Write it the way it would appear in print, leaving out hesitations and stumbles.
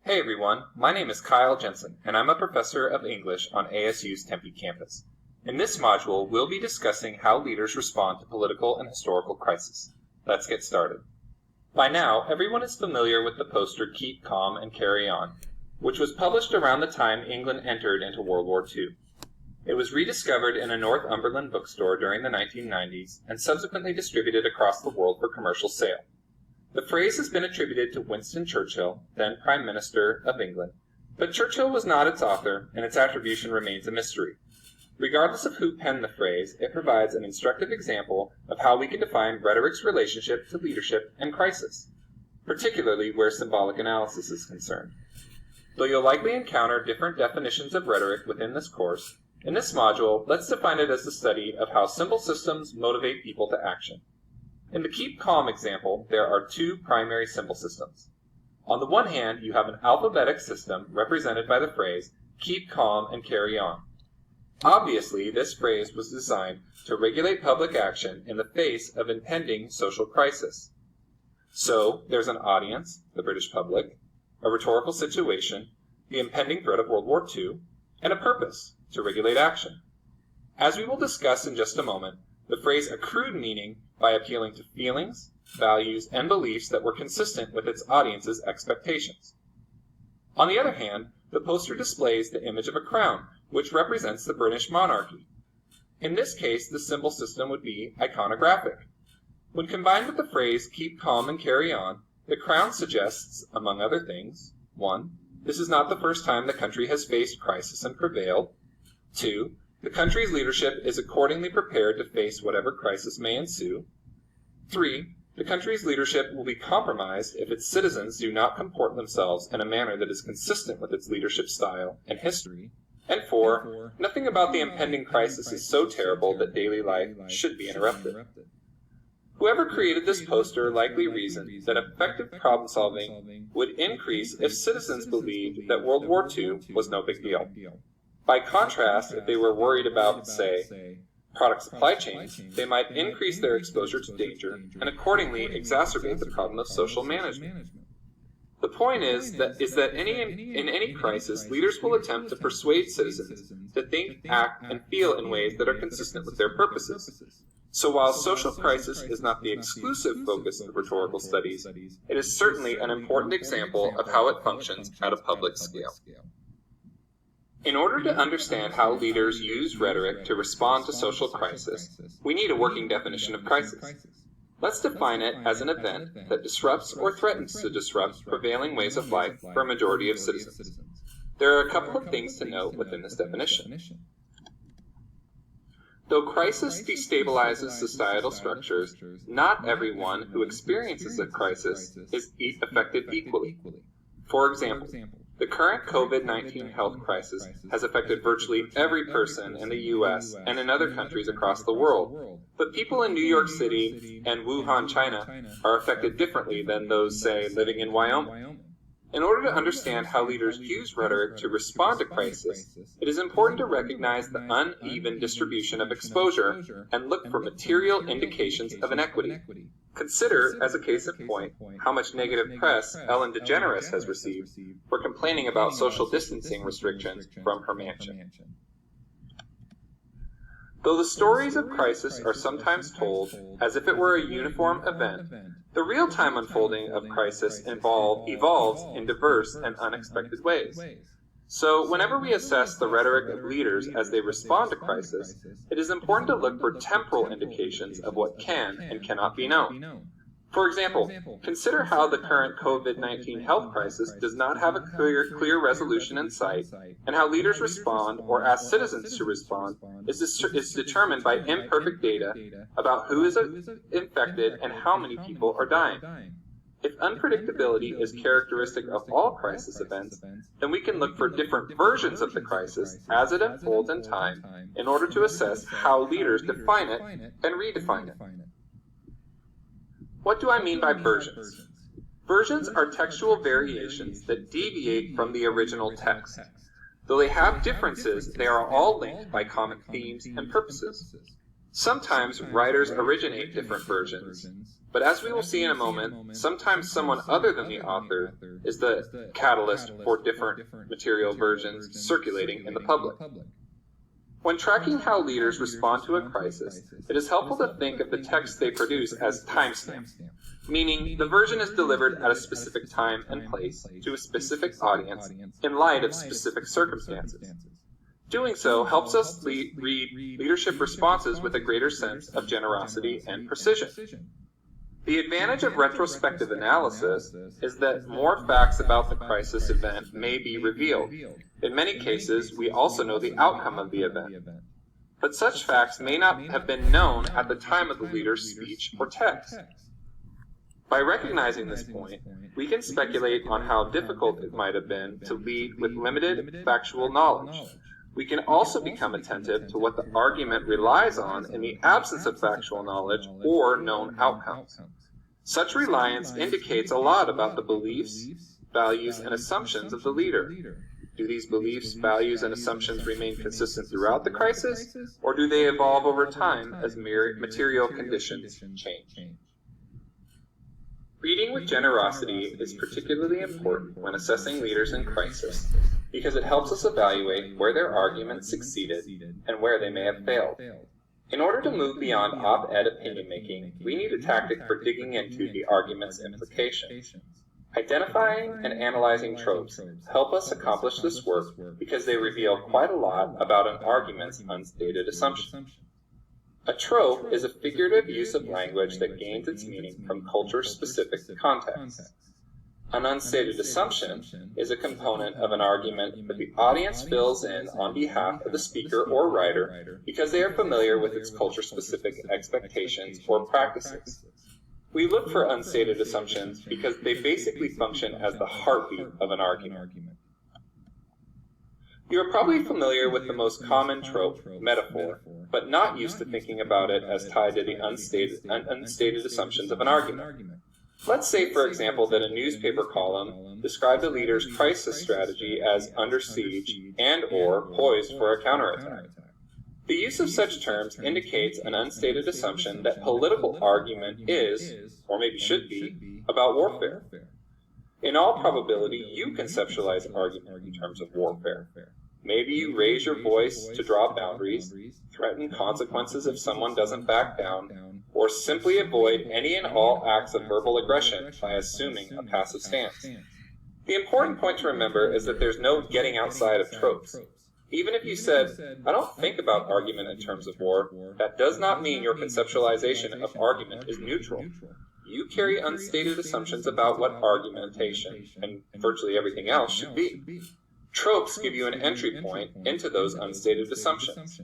Hey everyone, my name is Kyle Jensen, and I'm a professor of English on ASU's Tempe campus. In this module, we'll be discussing how leaders respond to political and historical crisis. Let's get started. By now, everyone is familiar with the poster Keep Calm and Carry On, which was published around the time England entered into World War II. It was rediscovered in a Northumberland bookstore during the 1990s and subsequently distributed across the world for commercial sale. The phrase has been attributed to Winston Churchill, then Prime Minister of England, but Churchill was not its author, and its attribution remains a mystery. Regardless of who penned the phrase, it provides an instructive example of how we can define rhetoric's relationship to leadership and crisis, particularly where symbolic analysis is concerned. Though you'll likely encounter different definitions of rhetoric within this course, in this module, let's define it as the study of how symbol systems motivate people to action. In the Keep Calm example, there are two primary symbol systems. On the one hand, you have an alphabetic system represented by the phrase, keep calm and carry on. Obviously, this phrase was designed to regulate public action in the face of impending social crisis. So, there's an audience, the British public, a rhetorical situation, the impending threat of World War II, and a purpose, to regulate action. As we will discuss in just a moment, the phrase accrued meaning by appealing to feelings, values, and beliefs that were consistent with its audience's expectations. On the other hand, the poster displays the image of a crown, which represents the British monarchy. In this case, the symbol system would be iconographic. When combined with the phrase keep calm and carry on, the crown suggests, among other things, 1. This is not the first time the country has faced crisis and prevailed. 2. The country's leadership is accordingly prepared to face whatever crisis may ensue. 3. The country's leadership will be compromised if its citizens do not comport themselves in a manner that is consistent with its leadership style and history. And 4. Nothing about the impending crisis is so terrible that daily life should be interrupted. Whoever created this poster likely reasoned that effective problem solving would increase if citizens believed that World War II was no big deal. By contrast, if they were worried about, say, product supply chains, they might increase their exposure to danger and accordingly exacerbate the problem of social management. The point is that in any crisis, leaders will attempt to persuade citizens to think, act, and feel in ways that are consistent with their purposes. So while social crisis is not the exclusive focus of rhetorical studies, it is certainly an important example of how it functions at a public scale. In order to understand how leaders use rhetoric to respond to social crisis, we need a working definition of crisis. Let's define it as an event that disrupts or threatens to disrupt prevailing ways of life for a majority of citizens. There are a couple of things to note within this definition. Though crisis destabilizes societal structures, not everyone who experiences a crisis is affected equally. For example, the current COVID-19 health crisis has affected virtually every person in the U.S. and in other countries across the world, but people in New York City and Wuhan, China, are affected differently than those, say, living in Wyoming. In order to understand how leaders use rhetoric to respond to crisis, it is important to recognize the uneven distribution of exposure and look for material indications of inequity. Consider, as a case in point, how much negative press Ellen DeGeneres has received for complaining about social distancing restrictions from her mansion. Though the stories of crisis are sometimes told as if it were a uniform event, the real-time unfolding of crisis evolves in diverse and unexpected ways. So, whenever we assess the rhetoric of leaders as they respond to crisis, it is important to look for temporal indications of what can and cannot be known. For example, consider how the current COVID-19 health crisis does not have a clear resolution in sight, and how leaders respond or ask citizens to respond is determined by imperfect data about who is infected and how many people are dying. If unpredictability is characteristic of all crisis events, then we can look for different versions of the crisis as it unfolds in time in order to assess how leaders define it and redefine it. What do I mean by versions? Versions are textual variations that deviate from the original text. Though they have differences, they are all linked by common themes and purposes. Sometimes writers originate different versions, but as we will see in a moment, sometimes someone other than the author is the catalyst for different material versions circulating in the public. When tracking how leaders respond to a crisis, it is helpful to think of the text they produce as timestamped, meaning the version is delivered at a specific time and place to a specific audience in light of specific circumstances. Doing so helps us read leadership responses with a greater sense of generosity and precision. The advantage of retrospective analysis is that more facts about the crisis event may be revealed. In many cases, we also know the outcome of the event. But such facts may not have been known at the time of the leader's speech or text. By recognizing this point, we can speculate on how difficult it might have been to lead with limited factual knowledge. We can also become attentive to what the argument relies on in the absence of factual knowledge or known outcomes. Such reliance indicates a lot about the beliefs, values, and assumptions of the leader. Do these beliefs, values, and assumptions remain consistent throughout the crisis, or do they evolve over time as material conditions change? Reading with generosity is particularly important when assessing leaders in crisis, because it helps us evaluate where their arguments succeeded and where they may have failed. In order to move beyond op-ed opinion-making, we need a tactic for digging into the argument's implications. Identifying and analyzing tropes help us accomplish this work because they reveal quite a lot about an argument's unstated assumption. A trope is a figurative use of language that gains its meaning from culture-specific contexts. An unstated assumption is a component of an argument that the audience fills in on behalf of the speaker or writer because they are familiar with its culture-specific expectations or practices. We look for unstated assumptions because they basically function as the heartbeat of an argument. You are probably familiar with the most common trope, metaphor, but not used to thinking about it as tied to the unstated assumptions of an argument. Let's say, for example, that a newspaper column described a leader's crisis strategy as under siege and/or poised for a counterattack. The use of such terms indicates an unstated assumption that political argument is, or maybe should be, about warfare. In all probability, you conceptualize argument in terms of warfare. Maybe you raise your voice to draw boundaries, threaten consequences if someone doesn't back down, or simply avoid any and all acts of verbal aggression by assuming a passive stance. The important point to remember is that there's no getting outside of tropes. Even if you said, I don't think about argument in terms of war, that does not mean your conceptualization of argument is neutral. You carry unstated assumptions about what argumentation, and virtually everything else, should be. Tropes give you an entry point into those unstated assumptions.